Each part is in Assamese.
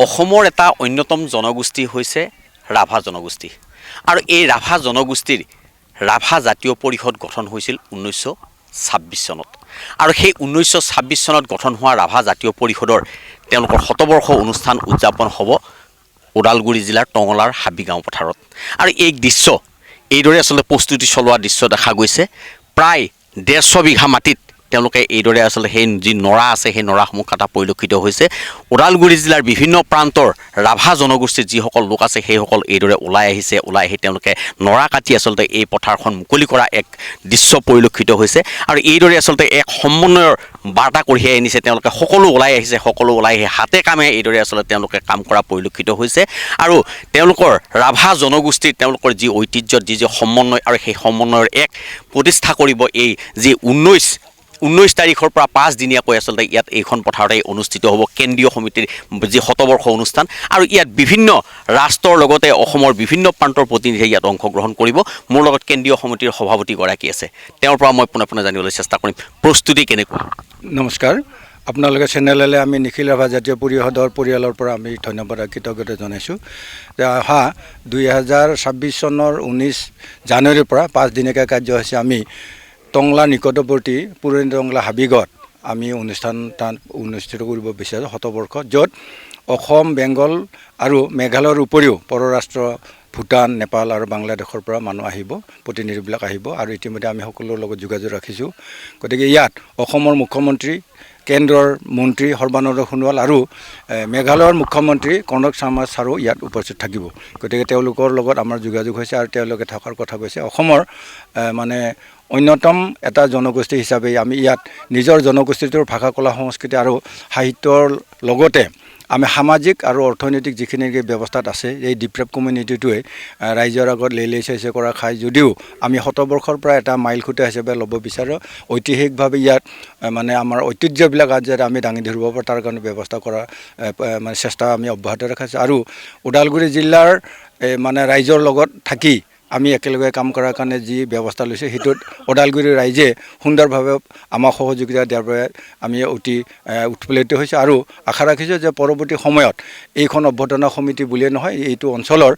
অসমৰ এটা অন্যতম জনগোষ্ঠী হৈছে ৰাভা জনগোষ্ঠী আৰু এই ৰাভা জনগোষ্ঠীৰ ৰাভা জাতীয় পৰিষদ গঠন হৈছিল 1926 চনত আৰু সেই 1926 চনত গঠন হোৱা ৰাভা জাতীয় পৰিষদৰ তেওঁলোকৰ শতবৰ্ষ অনুষ্ঠান উদযাপন হ'ব ওদালগুৰি জিলাৰ টঙলাৰ হাবিগাঁও পথাৰত আৰু এই দৃশ্য এইদৰে আচলতে প্ৰস্তুতি চলোৱা দৃশ্য দেখা গৈছে প্ৰায় 150 বিঘা মাটিত তেওঁলোকে এইদৰে আচলতে সেই যি নৰা আছে সেই নৰাসমূহ কাটা পৰিলক্ষিত হৈছে ওদালগুৰি জিলাৰ বিভিন্ন প্ৰান্তৰ ৰাভা জনগোষ্ঠীৰ যিসকল লোক আছে সেইসকল এইদৰে ওলাই আহি তেওঁলোকে নৰা কাটি আচলতে এই পথাৰখন মুকলি কৰা এক দৃশ্য পৰিলক্ষিত হৈছে আৰু এইদৰে আচলতে এক সমন্বয়ৰ বাৰ্তা কঢ়িয়াই আনিছে তেওঁলোকে সকলো ওলাই আহি হাতে কামে এইদৰে আচলতে তেওঁলোকে কাম কৰা পৰিলক্ষিত হৈছে আৰু তেওঁলোকৰ ৰাভা জনগোষ্ঠীৰ তেওঁলোকৰ যি ঐতিহ্যত যি সমন্বয় আৰু সেই সমন্বয়ৰ এক প্ৰতিষ্ঠা কৰিব এই যি 19 তাৰিখৰ পৰা 5 দিনীয়াকৈ আচলতে ইয়াত এইখন পথাৰতে অনুষ্ঠিত হ'ব কেন্দ্ৰীয় সমিতিৰ যি শতবৰ্ষ অনুষ্ঠান আৰু ইয়াত বিভিন্ন ৰাষ্ট্ৰৰ লগতে অসমৰ বিভিন্ন প্ৰান্তৰ প্ৰতিনিধিয়ে ইয়াত অংশগ্ৰহণ কৰিব মোৰ লগত কেন্দ্ৰীয় সমিতিৰ সভাপতিগৰাকী আছে তেওঁৰ পৰা মই পোনে জানিবলৈ চেষ্টা কৰিম প্ৰস্তুতি কেনেকুৱা নমস্কাৰ আপোনালোকে চেনেললৈ আমি নিখিল ৰাভা জাতীয় পৰিষদৰ পৰিয়ালৰ পৰা আমি ধন্যবাদ আৰু কৃতজ্ঞতা জনাইছোঁ যে অহা 2026 চনৰ 19 জানুৱাৰীৰ পৰা 5 দিনীয়া কাৰ্যসূচী আমি টংলা নিকটৱৰ্তী পুৰণি টংলা হাবিগত আমি অনুষ্ঠান অনুষ্ঠিত কৰিব বিচাৰোঁ শতবৰ্ষ য'ত অসম বেংগল আৰু মেঘালয়ৰ উপৰিও পৰৰাষ্ট্ৰ ভূটান নেপাল আৰু বাংলাদেশৰ পৰা মানুহ আহিব প্ৰতিনিধিবিলাক আহিব আৰু ইতিমধ্যে আমি সকলোৰ লগত যোগাযোগ ৰাখিছোঁ গতিকে ইয়াত অসমৰ মুখ্যমন্ত্ৰী কেন্দ্ৰৰ মন্ত্ৰী সৰ্বানন্দ সোণোৱাল আৰু মেঘালয়ৰ মুখ্যমন্ত্ৰী কনক চাংমা ছাৰো ইয়াত উপস্থিত থাকিব গতিকে তেওঁলোকৰ লগত আমাৰ যোগাযোগ হৈছে আৰু তেওঁলোকে থকাৰ কথা কৈছে অসমৰ মানে অন্যতম এটা জনগোষ্ঠী হিচাপে আমি ইয়াত নিজৰ জনগোষ্ঠীটোৰ ভাষা কলা সংস্কৃতি আৰু সাহিত্যৰ লগতে আমি সামাজিক আৰু অৰ্থনৈতিক যিখিনি ব্যৱস্থাত আছে এই ডিপ্ৰেপ কমিউনিটিটোৱে ৰাইজৰ আগত লেইলেই চাইছে কৰা খাই যদিও আমি শতবৰ্ষৰ পৰা এটা মাইল খুঁটা হিচাপে ল'ব বিচাৰোঁ ঐতিহাসিকভাৱে ইয়াত মানে আমাৰ ঐতিহ্যবিলাক আজি আমি দাঙি ধৰিব পাৰোঁ তাৰ কাৰণে ব্যৱস্থা কৰা মানে চেষ্টা আমি অব্যাহত ৰাখিছোঁ আৰু ওদালগুৰি জিলাৰ মানে ৰাইজৰ লগত থাকি আমি একেলগে কাম কৰাৰ কাৰণে যি ব্যৱস্থা লৈছে সেইটোত ওদালগুৰি ৰাইজে সুন্দৰভাৱে আমাক সহযোগিতা দিয়াৰ বাবে আমি অতি উৎফুল্লিত হৈছোঁ আৰু আশা ৰাখিছোঁ যে পৰৱৰ্তী সময়ত এইখন অভ্যৰ্থনা সমিতি বুলিয়ে নহয় এইটো অঞ্চলৰ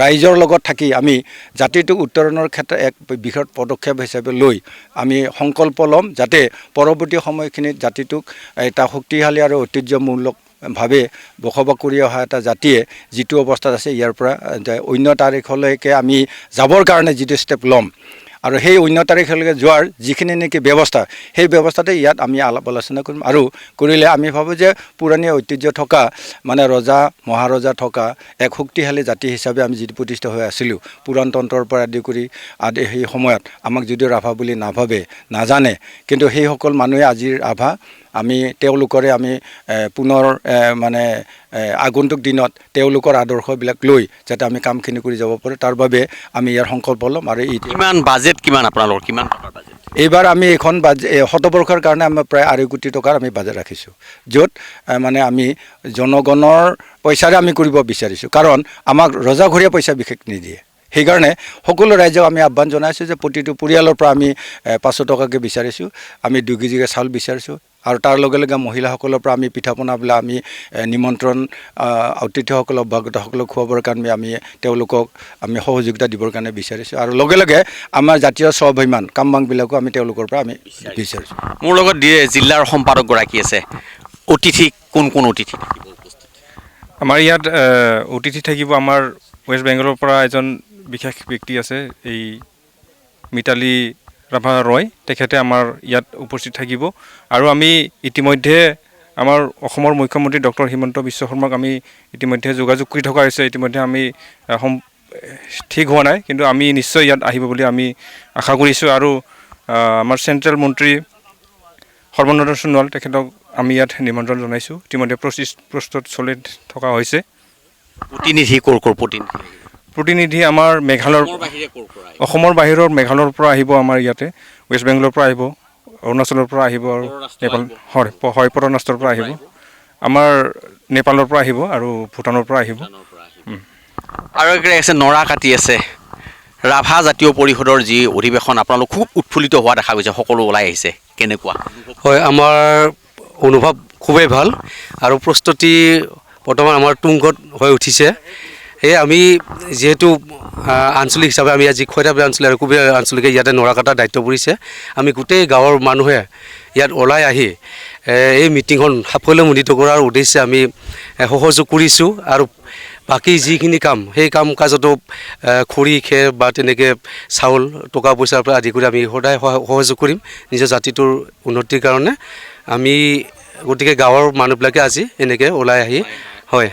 ৰাইজৰ লগত থাকি আমি জাতিটোক উত্তৰণৰ ক্ষেত্ৰত এক বৃহৎ পদক্ষেপ হিচাপে লৈ আমি সংকল্প ল'ম যাতে পৰৱৰ্তী সময়খিনিত জাতিটোক এটা শক্তিশালী আৰু ঐতিহ্যমূলক ভাৱে বসবাস কৰি অহা এটা জাতিয়ে যিটো অৱস্থাত আছে ইয়াৰ পৰা অন্য তাৰিখলৈকে আমি যাবৰ কাৰণে যিটো ষ্টেপ ল'ম আৰু সেই অন্য তাৰিখলৈকে যোৱাৰ যিখিনি নেকি ব্যৱস্থা সেই ব্যৱস্থাতে ইয়াত আমি আলাপ আলোচনা কৰিম আৰু কৰিলে আমি ভাবোঁ যে পুৰণি ঐতিহ্য থকা মানে ৰজা মহাৰজা থকা এক শক্তিশালী জাতি হিচাপে আমি যিটো প্ৰতিষ্ঠা হৈ আছিলোঁ পুৰাণতন্ত্ৰৰ পৰা আদি কৰি সেই সময়ত আমাক যদিও ৰাভা বুলি নাভাবে নাজানে কিন্তু সেইসকল মানুহে আজিৰ ৰাভা আমি তেওঁলোকৰে আমি পুনৰ মানে আগন্তুক দিনত তেওঁলোকৰ আদৰ্শবিলাক লৈ যাতে আমি কামখিনি কৰি যাব পাৰোঁ তাৰ বাবে আমি ইয়াৰ সংকল্প ল'ম আৰু কিমান বাজেট কিমান আপোনালোকৰ কিমান টকাৰ বাজেট এইবাৰ আমি এইখন শতবৰ্ষৰ কাৰণে আমি প্ৰায় 2.5 কোটি টকাৰ আমি বাজেট ৰাখিছোঁ য'ত মানে আমি জনগণৰ পইচাৰে আমি কৰিব বিচাৰিছোঁ কাৰণ আমাক ৰজাঘৰীয়া পইচা বিশেষ নিদিয়ে সেইকাৰণে সকলো ৰাইজক আমি আহ্বান জনাইছোঁ যে প্ৰতিটো পৰিয়ালৰ পৰা আমি 500 টকাকৈ বিচাৰিছোঁ আমি 2 কেজিকৈ চাউল বিচাৰিছোঁ আৰু তাৰ লগে লগে মহিলাসকলৰ পৰা আমি পিঠা পনাবিলাক আমি নিমন্ত্ৰণ অতিথিসকলক অভ্যাগতসকলক খুৱাবৰ কাৰণে আমি তেওঁলোকক আমি সহযোগিতা দিবৰ কাৰণে বিচাৰিছোঁ আৰু লগে লগে আমাৰ জাতীয় স্বাভিমান কামবাংবিলাকো আমি তেওঁলোকৰ পৰা আমি বিচাৰিছোঁ মোৰ লগত জিলাৰ সম্পাদকগৰাকী আছে অতিথি কোন অতিথি আমাৰ ইয়াত অতিথি থাকিব আমাৰ ৱেষ্ট বেংগলৰ পৰা এজন বিশেষ ব্যক্তি আছে এই মিতালী ৰাভা ৰয় তেখেতে আমাৰ ইয়াত উপস্থিত থাকিব আৰু আমি ইতিমধ্যে আমাৰ অসমৰ মুখ্যমন্ত্ৰী ডক্টৰ হিমন্ত বিশ্ব শৰ্মাক আমি ইতিমধ্যে যোগাযোগ কৰি থকা হৈছে ইতিমধ্যে আমি ঠিক হোৱা নাই কিন্তু আমি নিশ্চয় ইয়াত আহিব বুলি আমি আশা কৰিছোঁ আৰু আমাৰ চেণ্ট্ৰেল মন্ত্ৰী সৰ্বানন্দ সোণোৱাল তেখেতক আমি ইয়াত নিমন্ত্ৰণ জনাইছোঁ ইতিমধ্যে প্ৰস্তুত চলি থকা হৈছে প্ৰতিনিধি প্ৰতিনিধি আমাৰ মেঘালয়ৰ অসমৰ বাহিৰৰ মেঘালয়ৰ পৰা আহিব আমাৰ ইয়াতে ৱেষ্ট বেংগলৰ পৰা আহিব অৰুণাচলৰ পৰা আহিব আৰু নেপাল হয় পৰৰাষ্ট্ৰৰ পৰা আহিব আমাৰ নেপালৰ পৰা আহিব আৰু ভূটানৰ পৰা আহিব আৰু আছে নৰা কাটি আছে ৰাভা জাতীয় পৰিষদৰ যি অধিৱেশন আপোনালোক খুব উৎফুল্লিত হোৱা দেখা গৈছে সকলো ওলাই আহিছে কেনেকুৱা হয় আমাৰ অনুভৱ খুবেই ভাল আৰু প্ৰস্তুতি বৰ্তমান আমাৰ তুংগত হৈ উঠিছে। সেয়ে আমি যিহেতু আঞ্চলিক হিচাপে আমি আজি খৈৰাবাৰী আঞ্চলিক আৰু কুবি আঞ্চলিকে ইয়াতে নৰা কটাৰ দায়িত্ব পৰিছে। আমি গোটেই গাঁৱৰ মানুহে ইয়াত ওলাই আহি এই মিটিংখন সাফল্যমণ্ডিত কৰাৰ উদ্দেশ্যে আমি সহযোগ কৰিছোঁ আৰু বাকী যিখিনি কাম সেই কাম কাজতো খৰি খেৰ বা তেনেকৈ চাউল টকা পইচাৰ পৰা আদি কৰি আমি সদায় সহযোগ কৰিম নিজৰ জাতিটোৰ উন্নতিৰ কাৰণে। আমি গতিকে গাঁৱৰ মানুহবিলাকে আজি এনেকৈ ওলাই আহি হয়।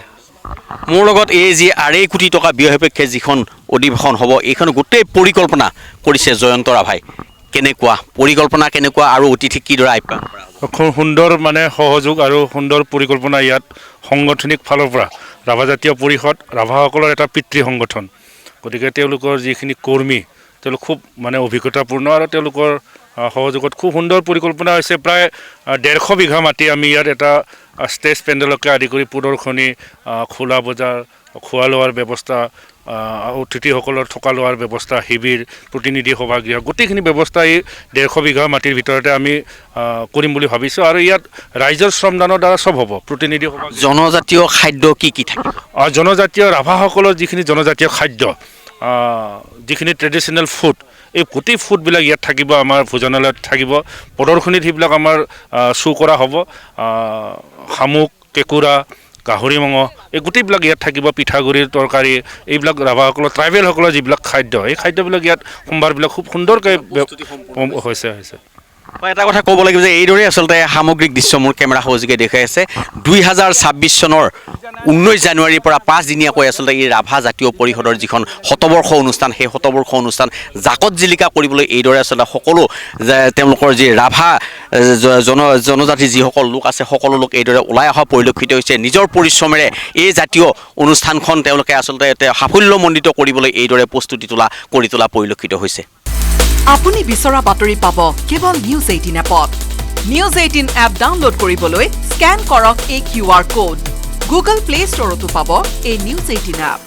মোৰ লগত এই যি 2.5 কোটি টকা ব্যয় সাপেক্ষে যিখন অধিৱেশন হ'ব এইখন গোটেই পৰিকল্পনা কৰিছে জয়ন্ত ৰাভাই। কেনেকুৱা পৰিকল্পনা কেনেকুৱা আৰু অতিথিক কিদৰে আপ্যায়ন কৰা হ'ব? খুব সুন্দৰ মানে সহযোগ আৰু সুন্দৰ পৰিকল্পনা ইয়াত সাংগঠনিক ফালৰ পৰা ৰাভা জাতীয় পৰিষদ ৰাভাসকলৰ এটা পিতৃ সংগঠন। গতিকে তেওঁলোকৰ যিখিনি কৰ্মী তেওঁলোক খুব মানে অভিজ্ঞতাপূৰ্ণ আৰু তেওঁলোকৰ সহযোগত খুব সুন্দৰ পৰিকল্পনা হৈছে। প্ৰায় 150 বিঘা মাটি আমি ইয়াত এটা ষ্টেজ পেণ্ডেলকে আদি কৰি প্ৰদৰ্শনী, খোলা বজাৰ, খোৱা লোৱাৰ ব্যৱস্থা, অতিথিসকলৰ থকা লোৱাৰ ব্যৱস্থা, শিবিৰ, প্ৰতিনিধি সভাগৃহ গোটেইখিনি ব্যৱস্থা এই 150 বিঘা মাটিৰ ভিতৰতে আমি কৰিম বুলি ভাবিছোঁ। আৰু ইয়াত ৰাইজৰ শ্ৰমদানৰ দ্বাৰা চব হ'ব। প্ৰতিনিধি সভা, জনজাতীয় খাদ্য কি কি থাকিব? জনজাতীয় ৰাভাসকলৰ যিখিনি জনজাতীয় খাদ্য, যিখিনি ট্ৰেডিশ্যনেল ফুড, এই গোটেই ফুডবিলাক ইয়াত থাকিব। আমাৰ ভোজনালয়ত থাকিব। প্ৰদৰ্শনীত সেইবিলাক আমাৰ শ্ব' কৰা হ'ব। শামুক, কেঁকুৰা, গাহৰি মাংস এই গোটেইবিলাক ইয়াত থাকিব। পিঠাগুড়িৰ তৰকাৰী, এইবিলাক ৰাভাসকলৰ ট্ৰাইবেলসকলৰ যিবিলাক খাদ্য, এই খাদ্যবিলাক ইয়াত সোমবাৰবিলাক খুব সুন্দৰকৈ হৈছে। এটা কথা ক'ব লাগিব যে এইদৰে আচলতে সামগ্ৰিক দৃশ্য মোৰ কেমেৰা সহযোগে দেখুৱাই আছে। 2026 চনৰ 19 জানুৱাৰীৰ পৰা 5 দিনীয়াকৈ আচলতে এই ৰাভা জাতীয় পৰিষদৰ যিখন শতবৰ্ষ অনুষ্ঠান, সেই শতবৰ্ষ অনুষ্ঠান জাকত জিলিকা কৰিবলৈ এইদৰে আচলতে সকলো তেওঁলোকৰ যি ৰাভা জনজাতিৰ যিসকল লোক আছে সকলো লোক এইদৰে ওলাই অহা পৰিলক্ষিত হৈছে। নিজৰ পৰিশ্ৰমেৰে এই জাতীয় অনুষ্ঠানখন তেওঁলোকে আচলতে সাফল্যমণ্ডিত কৰিবলৈ এইদৰে প্ৰস্তুতি কৰি তোলা পৰিলক্ষিত হৈছে। আপুনি বিচৰা বাতৰি পাব কেৱল নিউজ 18 এপত। নিউজ 18 এপ ডাউনলোড কৰিবলৈ স্কেন কৰক এই QR কোড। গুগল প্লে ষ্টৰতো পাব এই নিউজ 18 এপ।